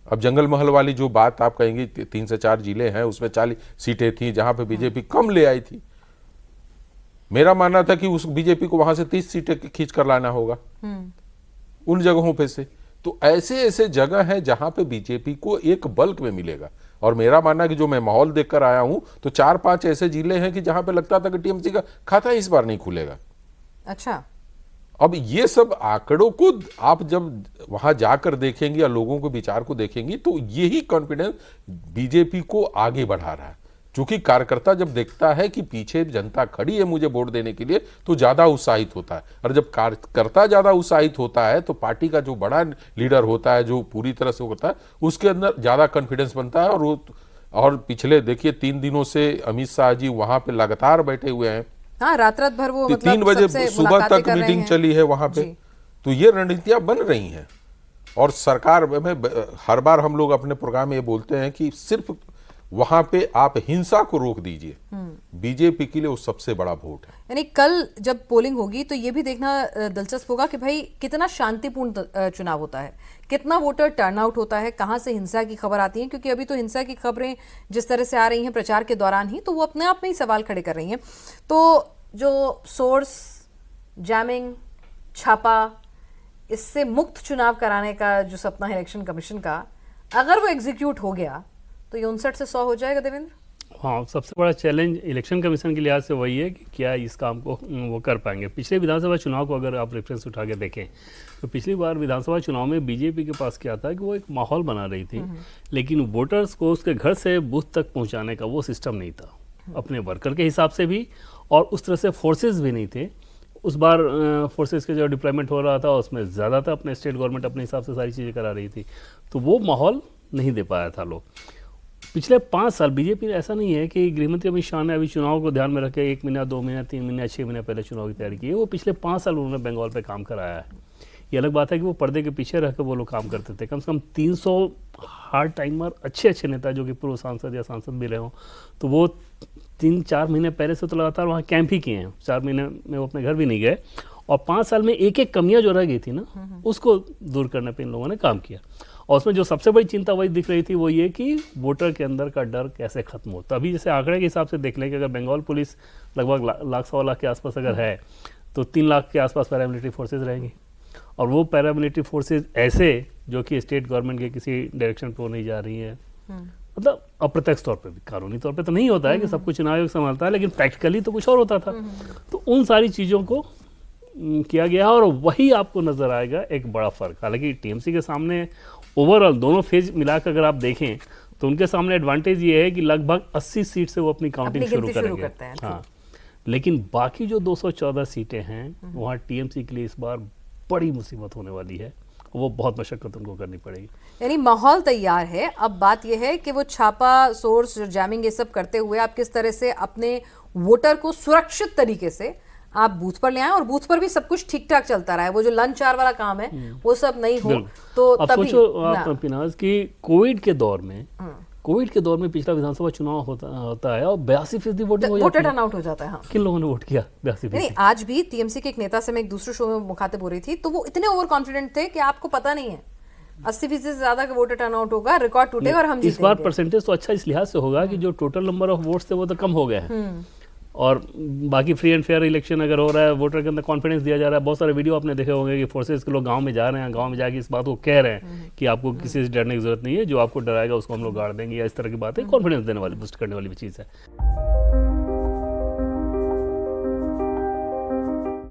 अब जंगल महल वाली जो बात आप कहेंगे, 3 से 4 जिले हैं, उसमें 40 सीटें थी जहां पे बीजेपी कम ले आई थी। मेरा मानना था कि उस बीजेपी को वहां से 30 सीटें खींच कर लाना होगा उन जगहों पे से। तो ऐसे ऐसे जगह हैं जहां पे बीजेपी को एक बल्क में मिलेगा। और मेरा मानना है कि जो मैं माहौल देखकर आया हूं, तो 4-5 ऐसे जिले हैं कि जहां पे लगता था कि टीएमसी का खाता इस बार नहीं खुलेगा। अच्छा, अब ये सब आंकड़ों को आप जब वहां जाकर देखेंगे या लोगों के विचार को देखेंगी, तो यही कॉन्फिडेंस बीजेपी को आगे बढ़ा रहा है। क्योंकि कार्यकर्ता जब देखता है कि पीछे जनता खड़ी है मुझे वोट देने के लिए, तो ज्यादा उत्साहित होता है। और जब कार्यकर्ता ज्यादा उत्साहित होता है, तो पार्टी का जो बड़ा लीडर होता है, जो पूरी तरह से होता है, उसके अंदर ज्यादा कॉन्फिडेंस बनता है। और पिछले देखिए 3 दिनों से अमित शाह जी वहां पे लगातार बैठे हुए हैं। हाँ, रात भर वो मतलब 3 बजे सुबह तक मीटिंग चली है वहां पे। तो ये रणनीतियां बन रही हैं। और सरकार में हर बार हम लोग अपने प्रोग्राम में ये बोलते हैं कि सिर्फ वहां पे आप हिंसा को रोक दीजिए, बीजेपी के लिए वो सबसे बड़ा वोट है। यानी कल जब पोलिंग होगी तो ये भी देखना दिलचस्प होगा कि भाई कितना शांतिपूर्ण चुनाव होता है, कितना वोटर टर्नआउट होता है, कहां से हिंसा की खबर आती है। क्योंकि अभी तो हिंसा की खबरें जिस तरह से आ रही हैं प्रचार के दौरान ही, तो वो अपने आप में ही सवाल खड़े कर रही हैं। तो जो सोर्स, जैमिंग, छापा, इससे मुक्त चुनाव कराने का जो सपना है इलेक्शन कमीशन का, अगर वो एग्जीक्यूट हो गया तो ये 59 से 100 हो जाएगा देवेंद्र। हाँ, सबसे बड़ा चैलेंज इलेक्शन कमीशन के लिहाज से वही है कि क्या इस काम को वो कर पाएंगे। पिछले विधानसभा चुनाव को अगर आप रेफरेंस उठा के देखें, तो पिछली बार विधानसभा चुनाव में बीजेपी के पास क्या था कि वो एक माहौल बना रही थी, लेकिन वोटर्स को उसके घर से बूथ तक पहुँचाने का वो सिस्टम नहीं था, अपने वर्कर के हिसाब से भी, और उस तरह से फोर्सेज भी नहीं थे। उस बार फोर्सेस के जो डिप्लॉयमेंट हो रहा था उसमें ज़्यादा था, अपने स्टेट गवर्नमेंट अपने हिसाब से सारी चीज़ें करा रही थी, तो वो माहौल नहीं दे पाया था लोग। पिछले 5 साल बीजेपी ऐसा नहीं है कि गृहमंत्री अमित शाह ने अभी चुनाव को ध्यान में रखे 1 महीना, 2 महीना, 3 महीना, 6 महीने पहले चुनाव की तैयारी की है। वो पिछले 5 साल उन्होंने बंगाल पे काम कराया है। ये अलग बात है कि वो पर्दे के पीछे रहकर वो लोग काम करते थे। कम से कम 300 हार्ड टाइमर अच्छे नेता जो कि पूर्व सांसद या सांसद भी रहे हों, तो वो 3-4 महीने पहले से तो लगातार वहाँ कैंप ही किए हैं। 4 महीने में वो अपने घर भी नहीं गए, और 5 साल में एक कमियाँ जो रह गई थी ना, उसको दूर करने पर इन लोगों ने काम किया। और उसमें जो सबसे बड़ी चिंता वही दिख रही थी, वो ये कि वोटर के अंदर का डर कैसे खत्म हो। तो अभी जैसे आंकड़े के हिसाब से देख लें कि अगर बंगाल पुलिस लगभग लाख 1.25 लाख के आसपास अगर है, तो 3 लाख के आसपास पैरामिलिट्री फोर्सेज रहेंगी। और वो पैरामिलिट्री फोर्सेज ऐसे जो कि स्टेट गवर्नमेंट के किसी डायरेक्शन पर नहीं जा रही है, मतलब अप्रत्यक्ष तौर पे भी, कानूनी तौर पे तो नहीं होता है कि सब कुछ चुनाव आयोग संभालता है, लेकिन प्रैक्टिकली तो कुछ और होता था। तो उन सारी चीज़ों को किया गया, और वही आपको नजर आएगा एक बड़ा फर्क। हालांकि टीएमसी के सामने ओवरऑल दोनों फेज मिलाकर अगर आप देखें, तो उनके सामने एडवांटेज ये है कि लगभग 80 सीट से वो अपनी काउंटिंग शुरू करेंगे। हाँ, लेकिन बाकी जो 214 सीटें हैं, वहाँ टीएमसी के लिए इस बार बड़ी मुसीबत होने वाली है, वो बहुत मशक्कत उनको करनी पड़ेगी। यानी माहौल तैयार है। अब बात यह है कि वो छापा, सोर्स, जैमिंग ये सब करते हुए आप किस तरह से अपने वोटर को सुरक्षित तरीके से आप बूथ पर ले आए, और बूथ पर भी सब कुछ ठीक ठाक चलता रहा है। वो जो लंच आवर वाला काम है वो सब नहीं हो, तो अब तभी सोचो आप पिनाज की कोविड के दौर में पिछला विधानसभा चुनाव होता है और 82% वोटर टर्नआउट हो जाता है। हाँ, किन लोगों ने वोट किया? 82%। नहीं, आज भी टीएमसी के एक नेता से मैं एक दूसरे शो में मुखातिब हो रही थी, तो वो इतने ओवर कॉन्फिडेंट थे कि आपको पता नहीं है 80% से ज्यादा का वोटर टर्नआउट होगा, रिकॉर्ड टूटेगा और हम जीतेंगे। इस बार परसेंटेज तो अच्छा इस लिहाज से होगा कि जो टोटल नंबर ऑफ वोट्स थे वो तो कम हो गए हैं, और बाकी फ्री एंड फेयर इलेक्शन अगर हो रहा है, वोटर के अंदर कॉन्फिडेंस दिया जा रहा है। बहुत सारे वीडियो आपने देखे होंगे कि फोर्सेस के लोग गांव में जा रहे हैं, गांव में जाके इस बात को कह रहे हैं कि आपको किसी से डरने की जरूरत नहीं है, जो आपको डराएगा उसको हम लोग गाड़ देंगे, या इस तरह की बात है। कॉन्फिडेंस देने वाली, बूस्ट करने वाली भी चीज़ है।